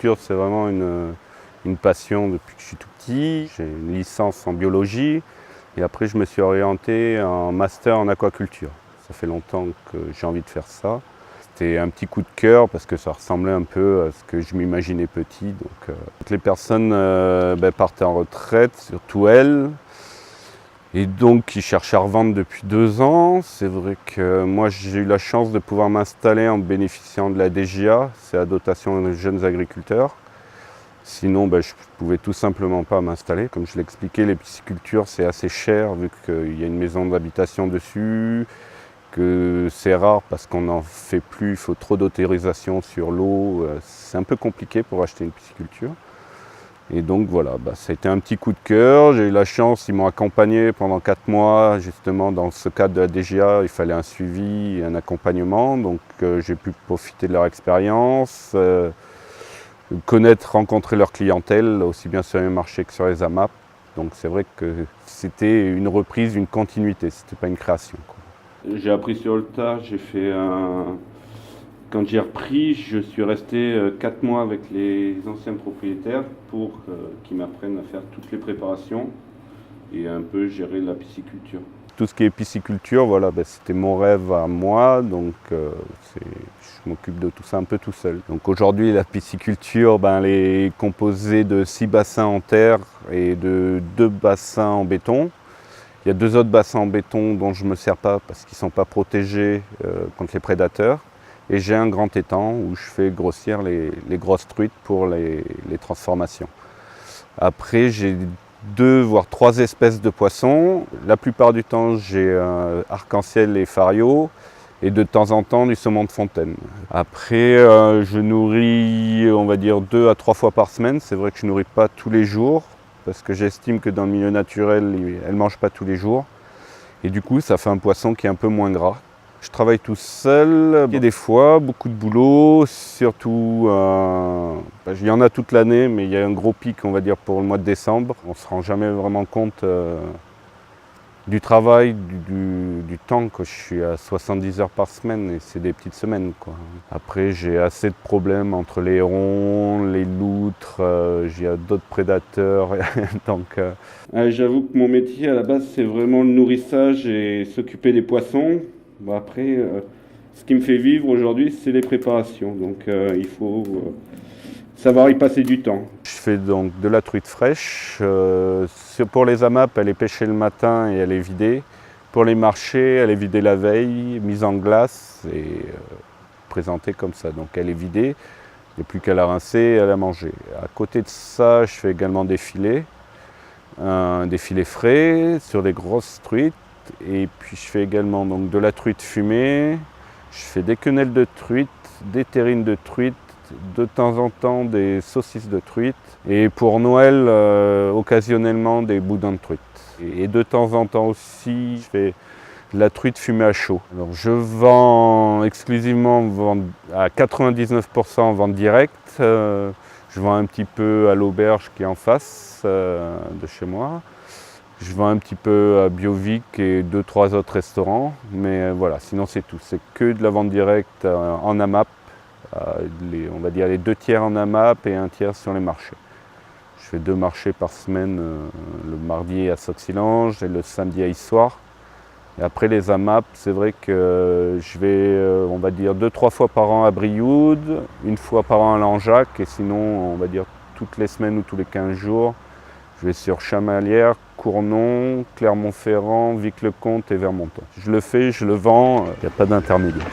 pisciculture, c'est vraiment une passion depuis que je suis tout petit. J'ai une licence en biologie et après je me suis orienté en master en aquaculture. Ça fait longtemps que j'ai envie de faire ça. C'était un petit coup de cœur parce que ça ressemblait un peu à ce que je m'imaginais petit. Donc, toutes les personnes partaient en retraite, surtout elles. Et donc, qui cherchaient à revendre depuis 2 ans. C'est vrai que moi, j'ai eu la chance de pouvoir m'installer en bénéficiant de la DGA, c'est la dotation des jeunes agriculteurs. Sinon, je ne pouvais tout simplement pas m'installer. Comme je l'expliquais, les piscicultures, c'est assez cher vu qu'il y a une maison d'habitation dessus, que c'est rare parce qu'on n'en fait plus, il faut trop d'autorisation sur l'eau. C'est un peu compliqué pour acheter une pisciculture. Et donc voilà, ça a été un petit coup de cœur. J'ai eu la chance, ils m'ont accompagné pendant 4 mois, justement dans ce cadre de la DGA, il fallait un suivi et un accompagnement. Donc j'ai pu profiter de leur expérience, connaître, rencontrer leur clientèle, aussi bien sur les marchés que sur les AMAP. Donc c'est vrai que c'était une reprise, une continuité, c'était pas une création, quoi. J'ai appris sur le tas, j'ai fait un... Quand j'ai repris, je suis resté 4 mois avec les anciens propriétaires pour qu'ils m'apprennent à faire toutes les préparations et un peu gérer la pisciculture. Tout ce qui est pisciculture, voilà, c'était mon rêve à moi, donc je m'occupe de tout ça un peu tout seul. Donc aujourd'hui, la pisciculture, elle est composée de 6 bassins en terre et de 2 bassins en béton. Il y a 2 autres bassins en béton dont je ne me sers pas parce qu'ils ne sont pas protégés contre les prédateurs. Et j'ai un grand étang où je fais grossir les grosses truites pour les transformations. Après, j'ai 2 voire 3 espèces de poissons. La plupart du temps, j'ai arc-en-ciel et fario et de temps en temps du saumon de fontaine. Après, je nourris, on va dire, 2 à 3 fois par semaine. C'est vrai que je ne nourris pas tous les jours parce que j'estime que dans le milieu naturel, elles ne mangent pas tous les jours. Et du coup, ça fait un poisson qui est un peu moins gras. Je travaille tout seul, il y a des fois beaucoup de boulot, surtout, il y en a toute l'année, mais il y a un gros pic, on va dire, pour le mois de décembre. On ne se rend jamais vraiment compte du travail, du temps, que je suis à 70 heures par semaine et c'est des petites semaines, quoi. Après, j'ai assez de problèmes entre les hérons, les loutres, j'ai d'autres prédateurs. Donc, j'avoue que mon métier à la base, c'est vraiment le nourrissage et s'occuper des poissons. Après, ce qui me fait vivre aujourd'hui, c'est les préparations. Donc il faut savoir y passer du temps. Je fais donc de la truite fraîche. Pour les AMAP, elle est pêchée le matin et elle est vidée. Pour les marchés, elle est vidée la veille, mise en glace et présentée comme ça. Donc elle est vidée, il n'y a plus qu'à la rincer et à la manger. À côté de ça, je fais également des filets frais sur des grosses truites. Et puis je fais également donc, de la truite fumée, je fais des quenelles de truite, des terrines de truite, de temps en temps des saucisses de truite et pour Noël, occasionnellement des boudins de truite. Et de temps en temps aussi, je fais de la truite fumée à chaud. Alors, je vends exclusivement à 99% en vente directe. Je vends un petit peu à l'auberge qui est en face de chez moi. Je vends un petit peu à Biovic et 2-3 autres restaurants, mais voilà, sinon c'est tout. C'est que de la vente directe en AMAP, on va dire les 2 tiers en AMAP et 1 tiers sur les marchés. Je fais 2 marchés par semaine, le mardi à Sauxillange et le samedi à Issoire. Et après les AMAP, c'est vrai que je vais, on va dire 2-3 fois par an à Brioude, 1 fois par an à Langeac, et sinon, on va dire toutes les semaines ou tous les 15 jours, je vais sur Chamalières, Cournon, Clermont-Ferrand, Vic-le-Comte et Vermonton. Je le fais, je le vends, il n'y a pas d'intermédiaire.